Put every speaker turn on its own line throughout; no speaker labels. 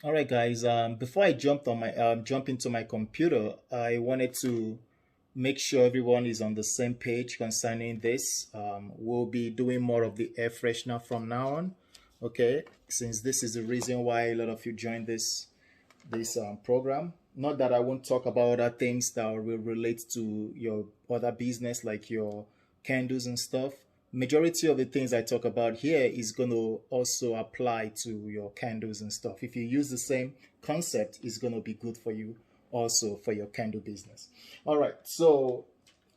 All right, guys. Before I jump into my computer, I wanted to make sure everyone is on the same page concerning this. We'll be doing more of the air freshener from now on. Okay, since this is the reason why a lot of you joined this program. Not that I won't talk about other things that will relate to your other business, like your candles and stuff. Majority of the things I talk about here is going to also apply to your candles and stuff. If you use the same concept, it's going to be good for you also for your candle business. All right. So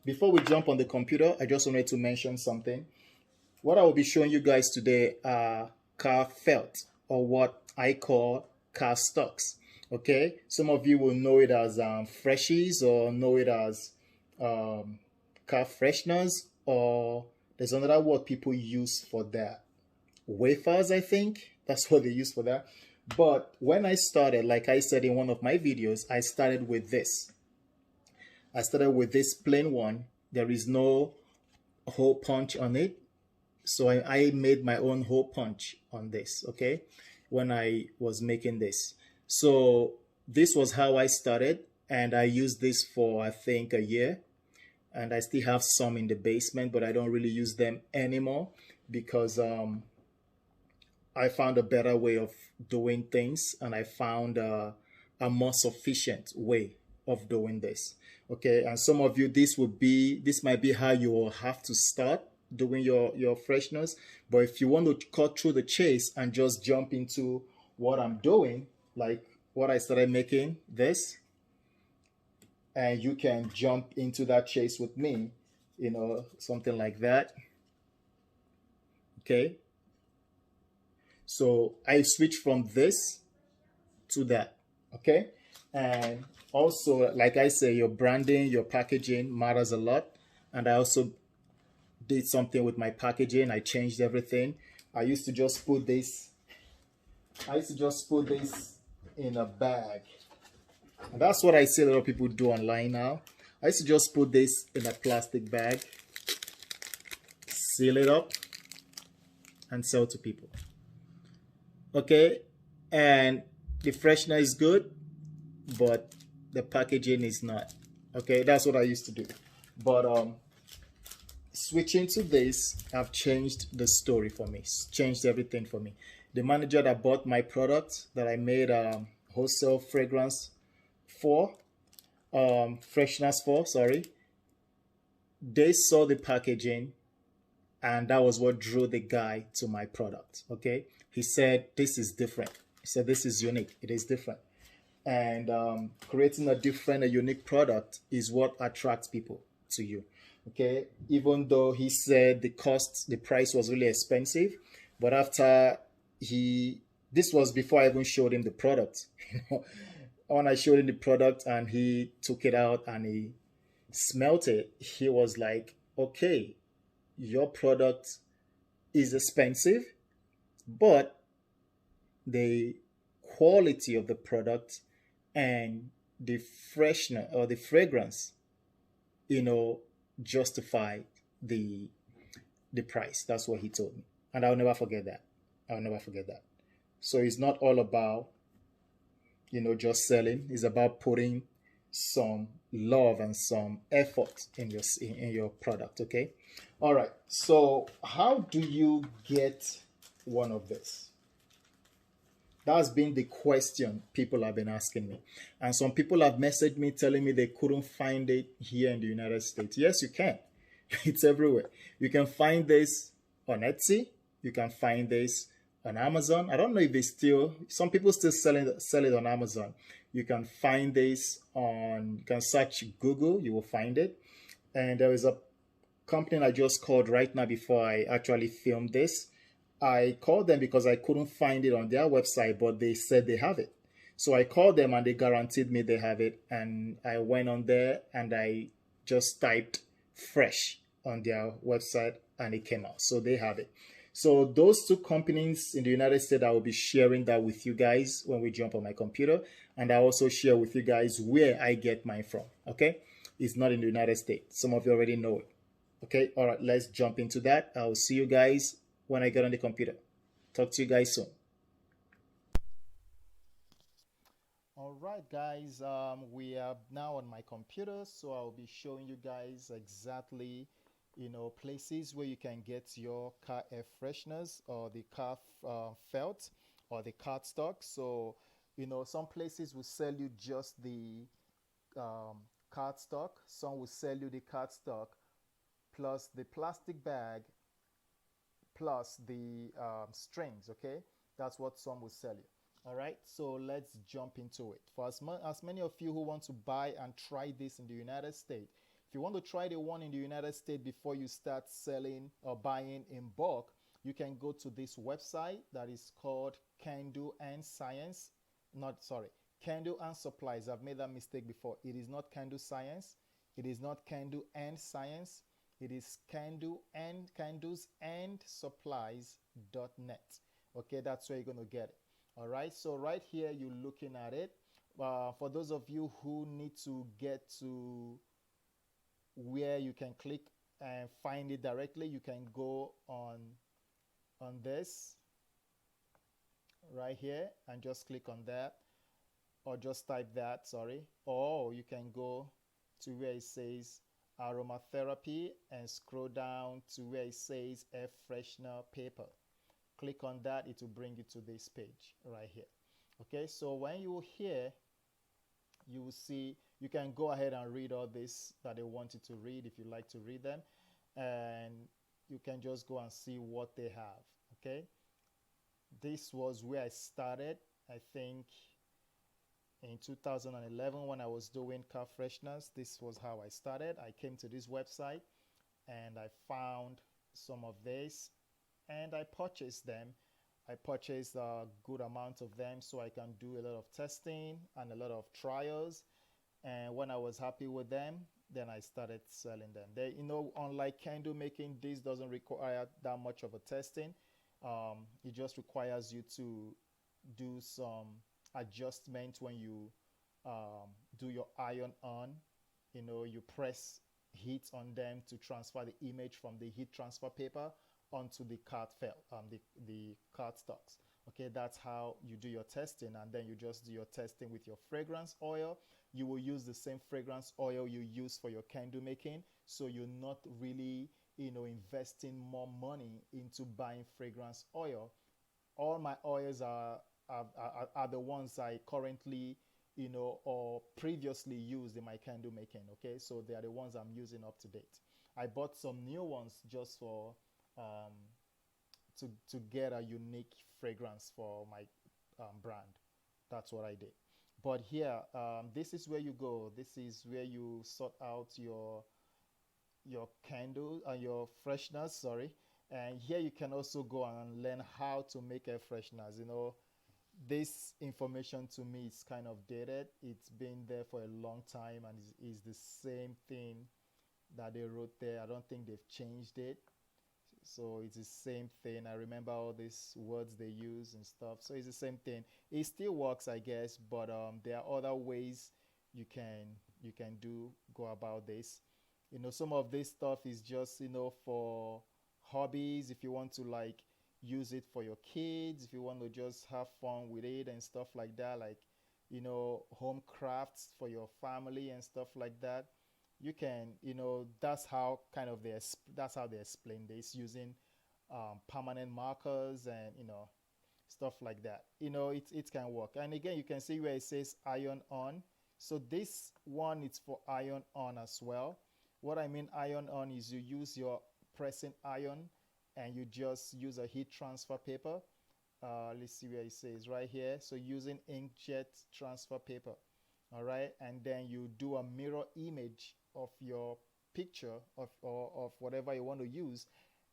before we jump on the computer, I just wanted to mention something. What I will be showing you guys today are car felt, or what I call Cardstocks. Okay, some of you will know it as freshies, or know it as um, car fresheners, or there's another word people use for that. Wafers, I think that's what they use for that. But when I started, like I said in one of my videos, I started with this. I started with this plain one. There is no hole punch on it. So I made my own hole punch on this, okay, when I was making this. So this was how I started, and I used this for I think a year, and I still have some in the basement, but I don't really use them anymore because I found a better way of doing things, and I found a more sufficient way of doing this. Okay, and some of you, this might be how you will have to start doing your freshness. But if you want to cut through the chase and just jump into what I'm doing, like what I started making this, and you can jump into that chase with me, something like that. Okay, so I switch from this to that. Okay, and also, like I say, your branding, your packaging matters a lot. And I also did something with my packaging. I changed everything. I used to just put this. I used to just put this in a bag, and that's what I see a lot of people do online now. I used to just put this in a plastic bag, seal it up, and sell to people. Okay, and the freshener is good, but the packaging is not. Okay, that's what I used to do. But switching to this have changed the story for me. It's changed everything for me. The manager that bought my product that I made wholesale fragrance for, fresheners for, sorry, they saw the packaging, and that was what drew the guy to my product. Okay, he said this is different. He said this is unique. It is different, and creating a different, a unique product is what attracts people to you. Okay, even though he said the price was really expensive, but after this was before I even showed him the product. When I showed him the product and he took it out and he smelt it, he was like, okay, your product is expensive, but the quality of the product and the freshness or the fragrance, you know, justify the the price. That's what he told me. And I'll never forget that. I'll never forget that. So it's not all about, just selling. It's about putting some love and some effort in your product. Okay. All right. So how do you get one of this? That's been the question people have been asking me. And some people have messaged me telling me they couldn't find it here in the United States. Yes, you can. It's everywhere. You can find this on Etsy. You can find this on Amazon. I don't know if some people still sell it on Amazon. You can find this you can search Google, you will find it. And there is a company I just called right now before I actually filmed this. I called them because I couldn't find it on their website, but they said they have it. So I called them and they guaranteed me they have it. And I went on there and I just typed fresh on their website and it came out. So they have it. So those two companies in the United States, I will be sharing that with you guys when we jump on my computer. And I also share with you guys where I get mine from. Okay. It's not in the United States. Some of you already know it. Okay. All right. Let's jump into that. I will see you guys when I get on the computer. Talk to you guys soon. All right, guys, we are now on my computer, so I'll be showing you guys exactly, places where you can get your car air fresheners or the car felt or the cardstock. So, some places will sell you just the cardstock. Some will sell you the cardstock plus the plastic bag plus the strings. Okay, that's what some will sell you. All right, so let's jump into it. For as many of you who want to buy and try this in the United States, if you want to try the one in the United States before you start selling or buying in bulk, you can go to this website that is called Candle and Science. Not sorry, Candle and Supplies. I've made that mistake before. It is not Candle Science. It is not Candle and Science. It is Candles and Supplies.net. Okay, that's where you're going to get it. All right, so right here you're looking at it. For those of you who need to get to where you can click and find it directly, you can go on this right here and just click on that, or just type that, sorry. Or you can go to where it says aromatherapy and scroll down to where it says air freshener paper. Click on that, it will bring you to this page right here. Okay, so when you're here, you will see, you can go ahead and read all this that they want you to read if you like to read them, and you can just go and see what they have. Okay, this was where I started, I think in 2011 when I was doing car fresheners. This was how I started. I came to this website and I found some of this and I purchased them. I purchased a good amount of them so I can do a lot of testing and a lot of trials. And when I was happy with them, then I started selling them. They, unlike candle making, this doesn't require that much of a testing. It just requires you to do some adjustment when you do your iron on. You press heat on them to transfer the image from the heat transfer paper onto the the cardstocks. Okay, that's how you do your testing, and then you just do your testing with your fragrance oil. You will use the same fragrance oil you use for your candle making, so you're not really, investing more money into buying fragrance oil. All my oils are the ones I currently, or previously used in my candle making. Okay, so they are the ones I'm using up to date. I bought some new ones just for to get a unique fragrance for my brand. That's what I did. But here, this is where you go. This is where you sort out your candle and your fresheners. Sorry, and here you can also go and learn how to make air fresheners. This information to me is kind of dated. It's been there for a long time and is the same thing that they wrote there. I don't think they've changed it. So it's the same thing. I remember all these words they use and stuff. So it's the same thing. It still works, I guess, but there are other ways you can go about this. Some of this stuff is just for hobbies. If you want to like use it for your kids, if you want to just have fun with it and stuff like that, like home crafts for your family and stuff like that, you can, that's how that's how they explain this, using permanent markers and stuff like that. It can work. And again, you can see where it says iron on. So this one is for iron on as well. What I mean iron on is you use your pressing iron and you just use a heat transfer paper. Let's see where it says right here. So using inkjet transfer paper. All right, and then you do a mirror image of your picture of whatever you want to use,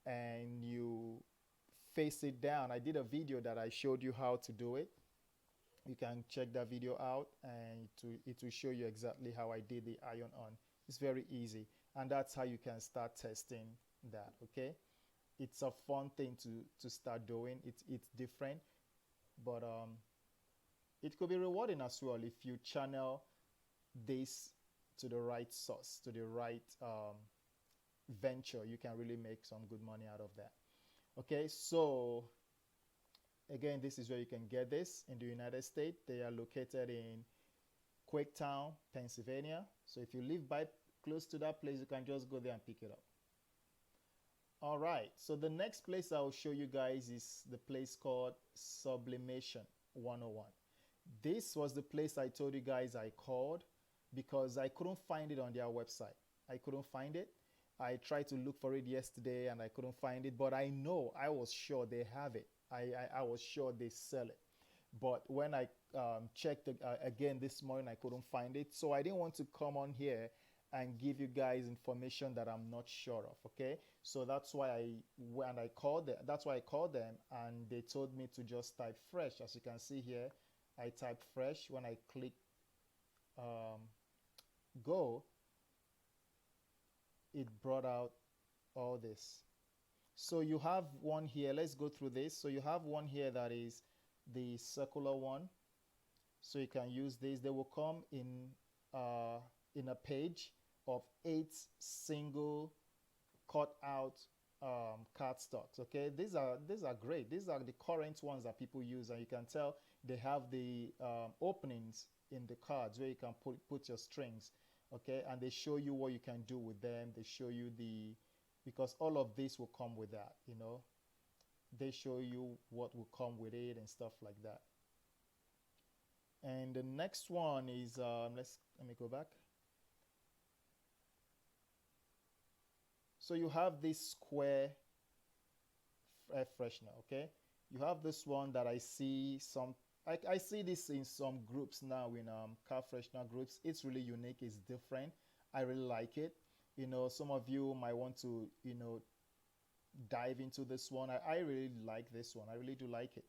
and you face it down. I did a video that I showed you how to do it. You can check that video out, and it will show you exactly how I did the iron on. It's very easy, and that's how you can start testing that. Okay, it's a fun thing to start doing. It's different, but it could be rewarding as well if you channel this to the right source, to the right venture. You can really make some good money out of that. Okay, so again, this is where you can get this in the United States. They are located in Quaketown, Pennsylvania. So if you live by close to that place, you can just go there and pick it up. All right, so the next place I will show you guys is the place called Sublimation 101. This was the place I told you guys I called because I couldn't find it on their website. I couldn't find it. I tried to look for it yesterday and I couldn't find it, but I was sure they have it. I was sure they sell it. But when I checked again this morning, I couldn't find it. So I didn't want to come on here and give you guys information that I'm not sure of. Okay, so that's why I called them and they told me to just type fresh. As you can see here, I typed fresh. When I click go, it brought out all this. So you have one here. Let's go through this. So you have one here that is the circular one. So you can use this. They will come in a page of 8 single cut out cardstocks. Okay, these are great. These are the current ones that people use, and you can tell they have the openings in the cards where you can put your strings. Okay, and they show you what you can do with them. They show you because all of this will come with that, you know. They show you what will come with it and stuff like that. And the next one is let me go back. So you have this square freshener. Okay, you have this one that I see I see this in some groups now, in car freshener groups. It's really unique. It's different. I really like it. You know, some of you might want to, you know, dive into this one. I really like this one. I really do like it.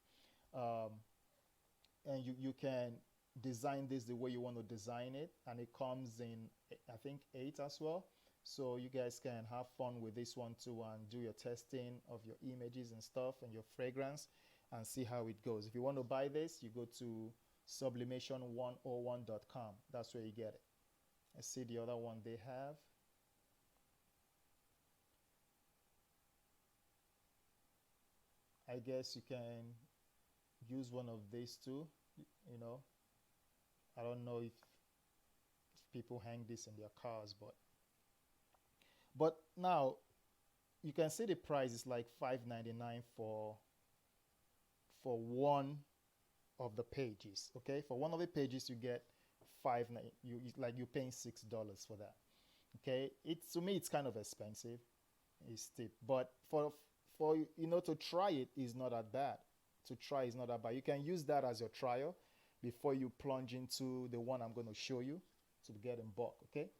And you can design this the way you want to design it. And it comes in, I think, 8 as well. So you guys can have fun with this one too and do your testing of your images and stuff and your fragrance and see how it goes. If you want to buy this, you go to sublimation101.com. That's where you get it. Let's see the other one they have. I guess you can use one of these too, you know. I don't know if people hang this in their cars, but now you can see the price is like $5.99 for one of the pages. Okay, for one of the pages you get you're paying $6 for that. Okay, to me it's kind of expensive. It's steep, but for you know, to try it is not that bad. To try is not that bad. You can use that as your trial before you plunge into the one I'm going to show you to get in bulk. Okay,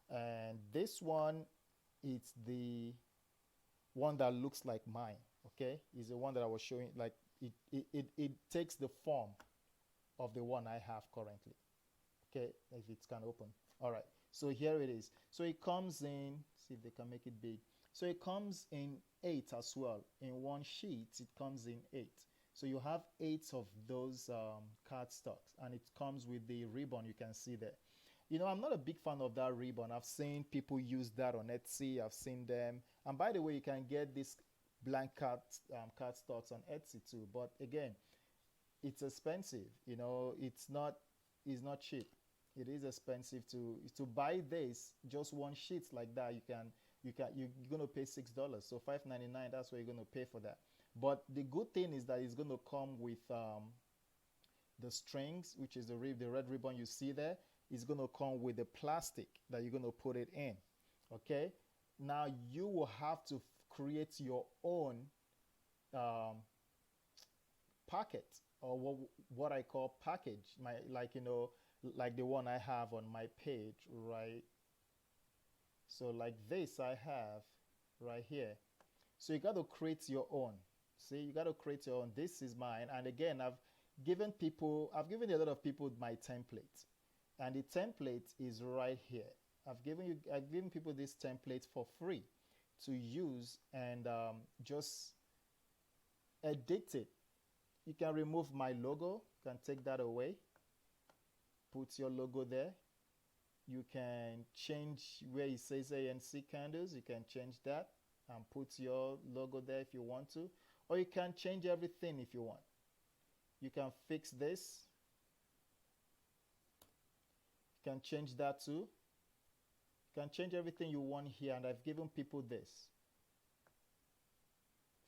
and this one, it's the one that looks like mine. Okay, is the one that I was showing. Like it takes the form of the one I have currently. Okay, if it's kind of open. All right, so here it is. So it comes in, see if they can make it big. So it comes in 8 as well. In one sheet, it comes in 8. So you have 8 of those cardstocks, and it comes with the ribbon you can see there. You know, I'm not a big fan of that ribbon. I've seen people use that on Etsy. I've seen them. And by the way, you can get this blank cardstocks on Etsy too. But again, it's expensive. You know, it's not cheap. It is expensive to buy this, just one sheet like that. You're going to pay $6. So $5.99, that's what you're going to pay for that. But the good thing is that it's going to come with the strings, which is the red ribbon you see there. Is going to come with the plastic that you're going to put it in. Okay, now you will have to create your own packet, or what I call package, like, you know, like the one I have on my page, right? So like this I have right here. So you got to create your own. See, you got to create your own. This is mine, and again, I've given a lot of people my template. And the template is right here. I've given people this template for free to use, and just edit it. You can remove my logo, you can take that away, put your logo there. You can change where it says ANC candles, you can change that and put your logo there if you want to, or you can change everything if you want. You can fix this. can change that too. You can change everything you want here, and I've given people this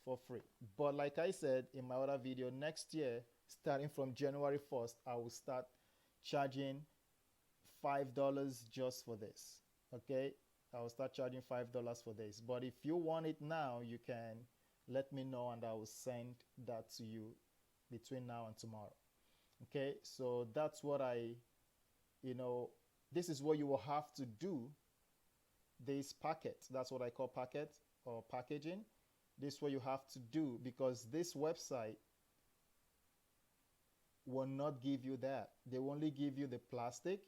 for free. But like I said in my other video, next year, starting from January 1st, I will start charging $5 just for this. Okay, I will start charging $5 for this. But if you want it now, you can let me know and I will send that to you between now and tomorrow. Okay, so that's what this is what you will have to do. This packet, that's what I call packet or packaging. This is what you have to do, because this website will not give you that. They will only give you the plastic,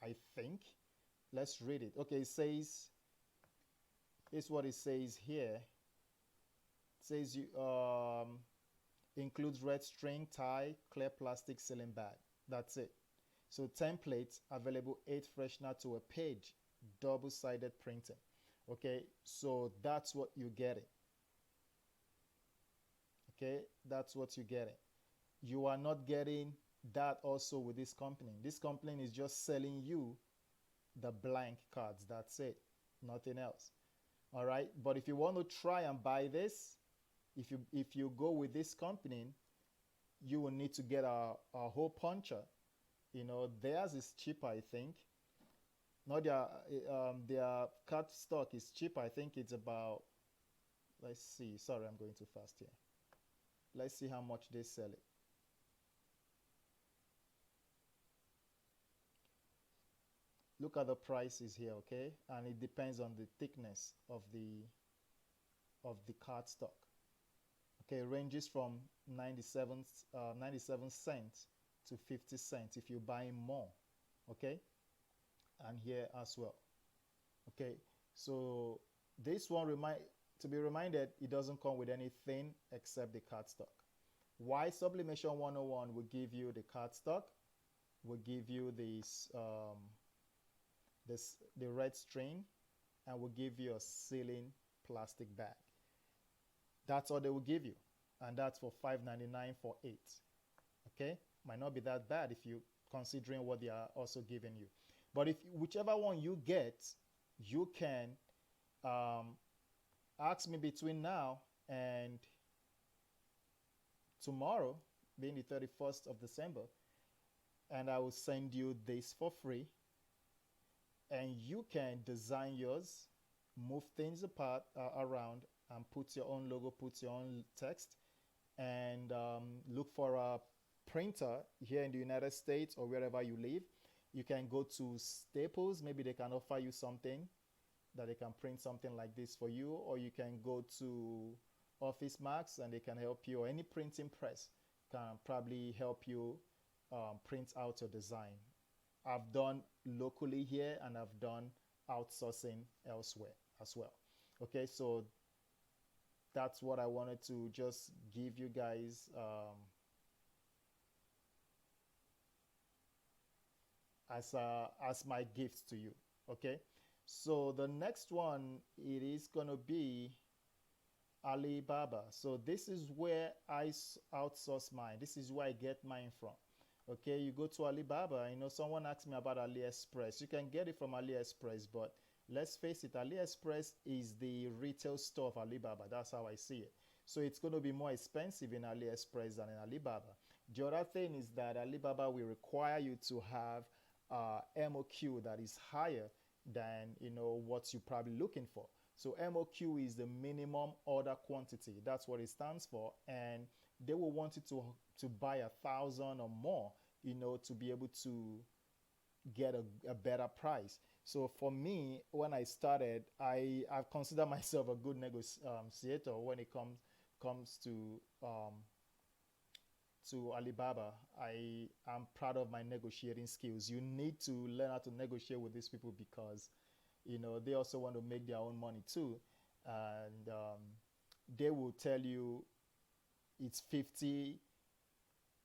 I think. Let's read it. Okay, it says, here's what it says here. It says you includes red string, tie, clear plastic sealing bag. That's it. So templates available, 8 freshener to a page, double-sided printing. Okay, so that's what you're getting. Okay, that's what you're getting. You are not getting that also with this company. This company is just selling you the blank cards. That's it, nothing else. All right, but if you want to try and buy this, if you go with this company, you will need to get a hole puncher. Theirs is cheaper, I think. No, their cardstock is cheaper. I think it's about, let's see. Sorry, I'm going too fast here. Let's see how much they sell it. Look at the prices here, okay? And it depends on the thickness of the cardstock. Okay, it ranges from 97 cents to 50 cents if you're buying more, okay? And here as well. Okay, so this one, to be reminded, it doesn't come with anything except the cardstock. Why Sublimation 101 will give you the cardstock, will give you this the red string, and will give you a sealing plastic bag. That's all they will give you, and that's for $5.99 for 8. Okay, might not be that bad if you considering what they are also giving you. But if whichever one you get, you can ask me between now and tomorrow, being the 31st of December, and I will send you this for free. And you can design yours, move things apart around, and put your own logo, put your own text, and look for a printer here in the United States or wherever you live. You can go to Staples, maybe they can offer you something that they can print something like this for you, or you can go to Office Max and they can help you, or any printing press can probably help you print out your design. I've done locally here and I've done outsourcing elsewhere as well. Okay, so that's what I wanted to just give you guys as my gift to you. Okay, so the next one, it is going to be Alibaba. So this is where I outsource mine. This is where I get mine from. Okay, you go to Alibaba. Someone asked me about AliExpress. You can get it from AliExpress, but let's face it, AliExpress is the retail store of Alibaba. That's how I see it. So it's going to be more expensive in AliExpress than in Alibaba. The other thing is that Alibaba will require you to have MOQ that is higher than what you're probably looking for. So MOQ is the minimum order quantity. That's what it stands for, and they will want you to buy 1,000 or more, to be able to get a better price. So for me, when I started, I consider myself a good negotiator when it comes to Alibaba. I am proud of my negotiating skills. You need to learn how to negotiate with these people because they also want to make their own money too, and they will tell you it's 50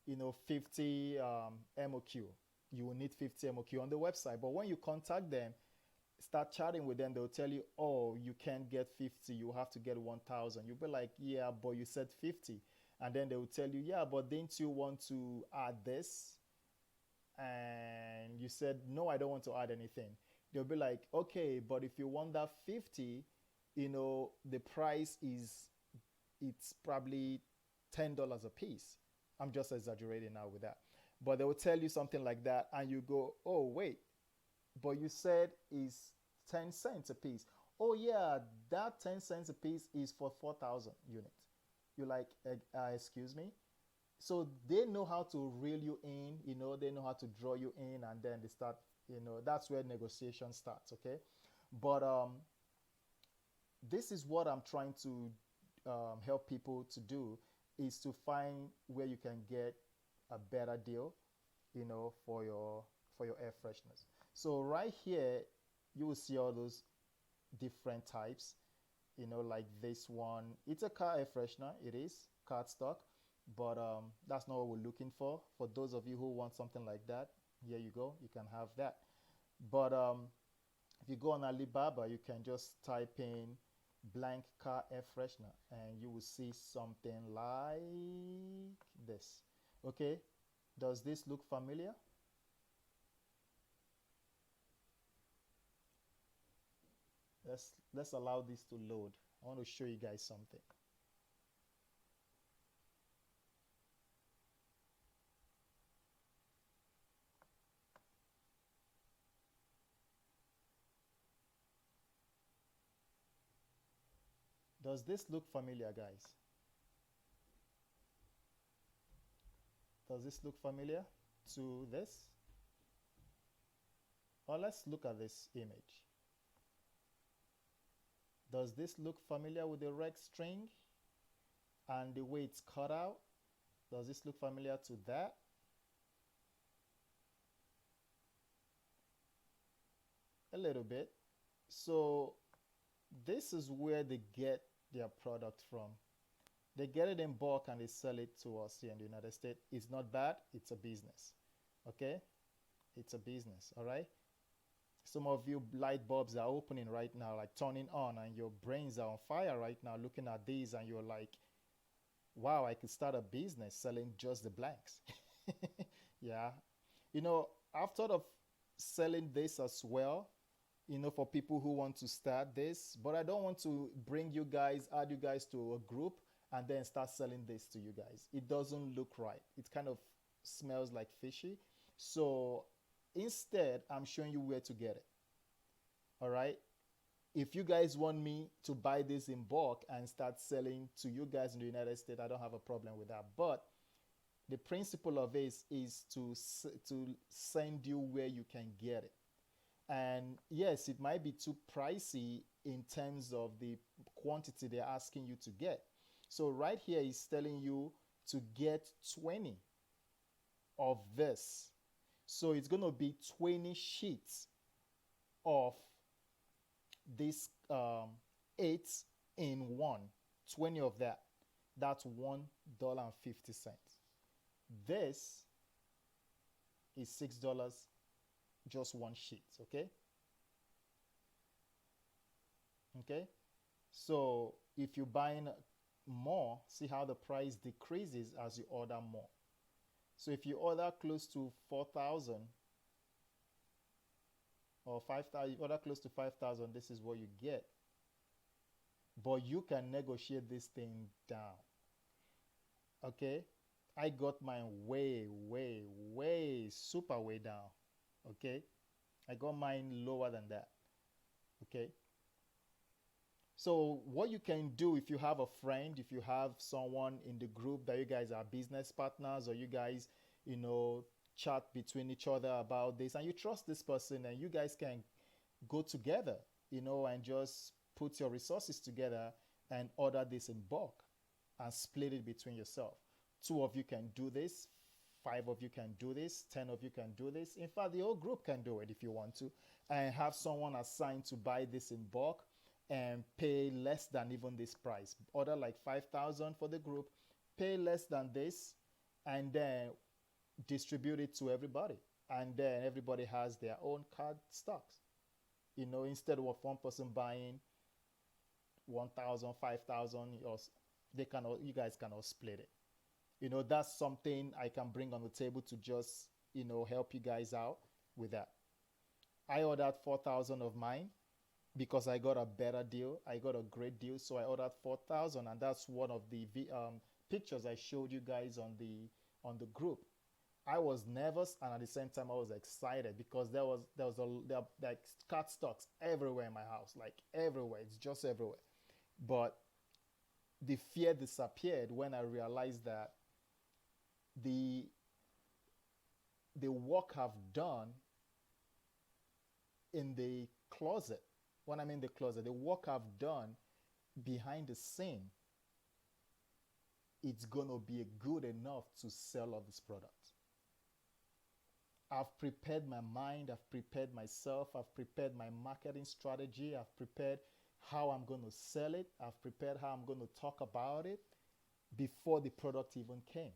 MOQ. You will need 50 MOQ on the website, but when you contact them, start chatting with them, they'll tell you, oh, you can't get 50, you have to get 1,000. You'll be like, yeah, but you said 50. And then they will tell you, yeah, but didn't you want to add this? and you said, no, I don't want to add anything, they'll be like, okay, but if you want that 50, the price is, it's probably $10 a piece. I'm just exaggerating now with that. But they will tell you something like that, and you go, oh, wait, but you said is 10 cents a piece. Oh, yeah, that 10 cents a piece is for 4,000 units. You're like, excuse me? So they know how to reel you in, they know how to draw you in, and then they start, that's where negotiation starts, okay? But this is what I'm trying to help people to do, is to find where you can get a better deal, for your air fresheners. So right here, you will see all those different types, like this one. It's a car air freshener. It is cardstock, but that's not what we're looking for. For those of you who want something like that, here you go. You can have that. But if you go on Alibaba, you can just type in blank car air freshener, and you will see something like this. Okay, does this look familiar? Let's allow this to load. I want to show you guys something. Does this look familiar, guys? Does this look familiar to this? Or let's look at this image. Does this look familiar with the reg string and the way it's cut out? Does this look familiar to that? A little bit. So this is where they get their product from. They get it in bulk and they sell it to us here in the United States. It's not bad. It's a business. Okay? It's a business. All right? Some of you light bulbs are opening right now, like turning on, and your brains are on fire right now looking at these, and you're like, wow, I could start a business selling just the blanks. Yeah. I've thought of selling this as well, for people who want to start this, but I don't want to bring you guys, add you guys to a group and then start selling this to you guys. It doesn't look right. It kind of smells like fishy. So instead, I'm showing you where to get it. All right. If you guys want me to buy this in bulk and start selling to you guys in the United States, I don't have a problem with that. But the principle of this is to send you where you can get it. And yes, it might be too pricey in terms of the quantity they're asking you to get. So right here is telling you to get 20 of this. So it's going to be 20 sheets of this 8 in 1. 20 of that. That's $1.50. This is $6, just one sheet, okay? Okay? So if you're buying more, see how the price decreases as you order more. So if you order close to 4,000 or 5,000, you order close to 5,000, this is what you get. But you can negotiate this thing down. Okay? I got mine way, super way down. Okay? I got mine lower than that. Okay? So what you can do, if you have a friend, if you have someone in the group that you guys are business partners, or you guys, chat between each other about this, and you trust this person, and you guys can go together, and just put your resources together and order this in bulk and split it between yourself. 2 of you can do this, 5 of you can do this, 10 of you can do this. In fact, the whole group can do it if you want to, and have someone assigned to buy this in bulk and pay less than even this price. Order like 5,000 for the group, pay less than this, and then distribute it to everybody. And then everybody has their own card stocks. Instead of one person buying 1,000, 5,000, you guys cannot split it. That's something I can bring on the table to just help you guys out with that. I ordered 4,000 of mine because I got a better deal. I got a great deal, so I ordered 4,000, and that's one of the pictures I showed you guys on the group. I was nervous, and at the same time I was excited because there are like cardstocks everywhere in my house, like everywhere. It's just everywhere. But the fear disappeared when I realized that the the work I've done in the closet, when I'm in the closet, the work I've done behind the scene, it's gonna be good enough to sell all this product. I've prepared my mind, I've prepared myself, I've prepared my marketing strategy, I've prepared how I'm going to sell it, I've prepared how I'm going to talk about it before the product even came.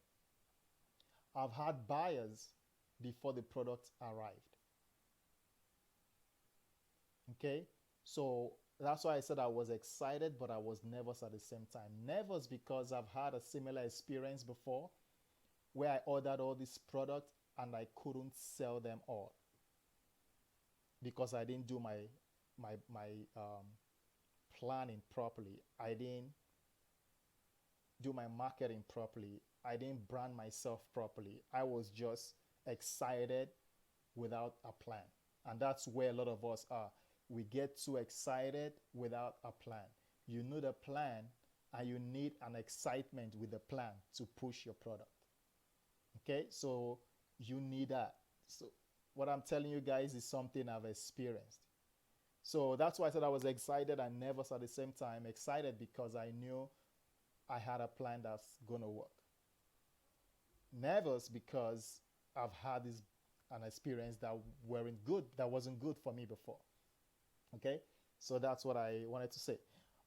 I've had buyers before the product arrived. Okay? So that's why I said I was excited, but I was nervous at the same time. Nervous because I've had a similar experience before where I ordered all these products and I couldn't sell them all because I didn't do my planning properly. I didn't do my marketing properly. I didn't brand myself properly. I was just excited without a plan. And that's where a lot of us are. We get too excited without a plan. You need a plan and you need an excitement with the plan to push your product. Okay, so you need that. So what I'm telling you guys is something I've experienced. So that's why I said I was excited and nervous at the same time. Excited because I knew I had a plan that's gonna work. Nervous because I've had an experience that wasn't good for me before. Okay, so that's what I wanted to say.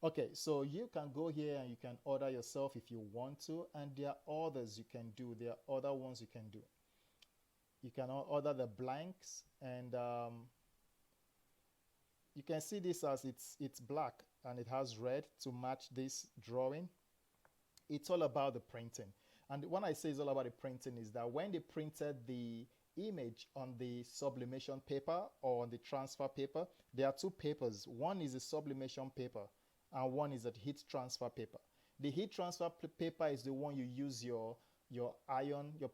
Okay, so you can go here and you can order yourself if you want to, and there are others you can do. There are other ones you can do. You can order the blanks, and you can see this as it's black and it has red to match this drawing. It's all about the printing. And when I say it's all about the printing is that when they printed the image on the sublimation paper or on the transfer paper, there are two papers. One is a sublimation paper and one is a heat transfer paper. The heat transfer paper is the one you use your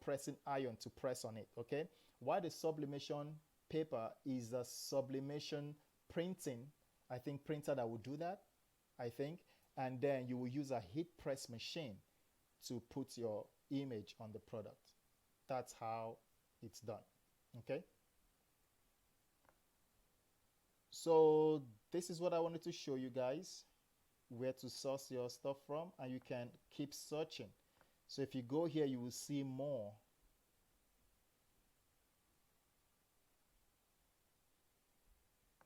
pressing iron to press on it, okay? While the sublimation paper is a sublimation printing, I think printer that will do that, I think, and then you will use a heat press machine to put your image on the product. That's how it's done, okay? So this is what I wanted to show you guys, where to source your stuff from, and you can keep searching. So if you go here, you will see more.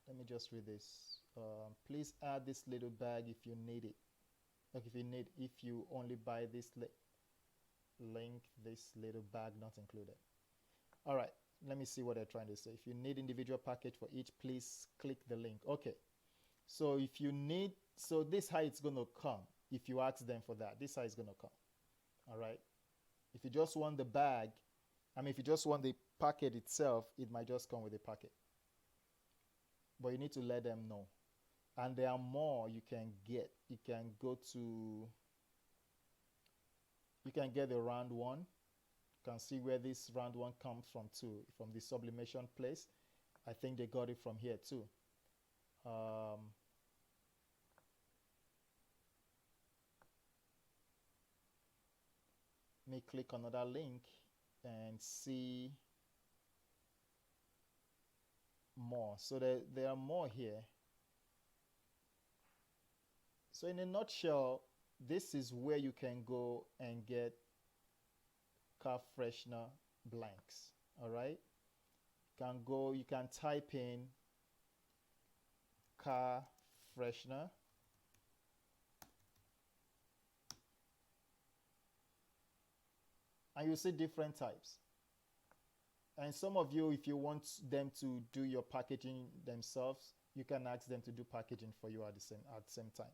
Let me just read this. Please add this little bag if you need it. Like if you only buy this link, this little bag not included. All right, let me see what they're trying to say. If you need individual package for each, please click the link. Okay, so if you need, so this how it's gonna come. If you ask them for that, this how it's gonna come. All right, if you just want the bag, if you just want the packet itself, it might just come with the packet. But you need to let them know. And there are more you can get. You can go to, you can get the round one. You can see where this round one comes from too, from the sublimation place. I think they got it from here too. Let me click another link and see more. So there are more here. So in a nutshell, this is where you can go and get car freshener blanks. All right, you can type in car freshener, and you see different types. And some of you, if you want them to do your packaging themselves, you can ask them to do packaging for you at the same time.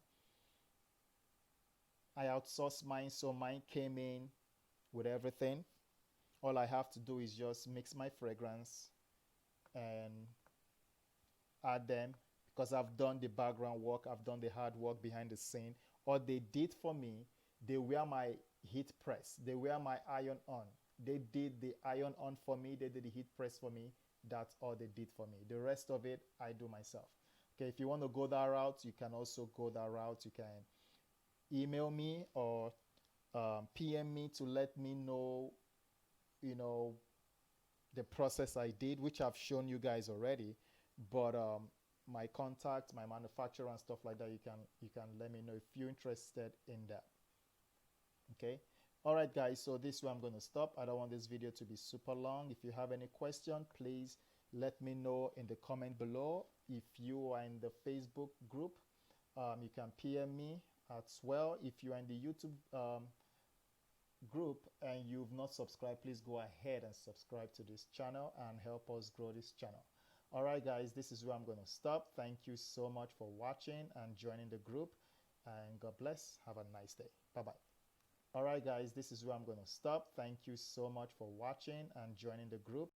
I outsourced mine, so mine came in with everything. all I have to do is just mix my fragrance and add them, because I've done the background work, I've done the hard work behind the scene. All they did for me, they were my heat press, they were my iron on. They did the iron on for me, they did the heat press for me. That's all they did for me. The rest of it, I do myself. Okay, if you want to go that route, you can also go that route. You can email me or PM me to let me know, you know, the process I did, which I've shown you guys already. But my contact, my manufacturer and stuff like that, you can let me know if you're interested in that. Okay. All right, guys. So this is where I'm going to stop. I don't want this video to be super long. If you have any question, please let me know in the comment below. If you are in the Facebook group, you can PM me as well. If you are in the YouTube group and you've not subscribed, please go ahead and subscribe to this channel and help us grow this channel. All right, guys, this is where I'm going to stop. Thank you so much for watching and joining the group, and God bless. Have a nice day. Bye-bye. All right, guys, this is where I'm going to stop. Thank you so much for watching and joining the group.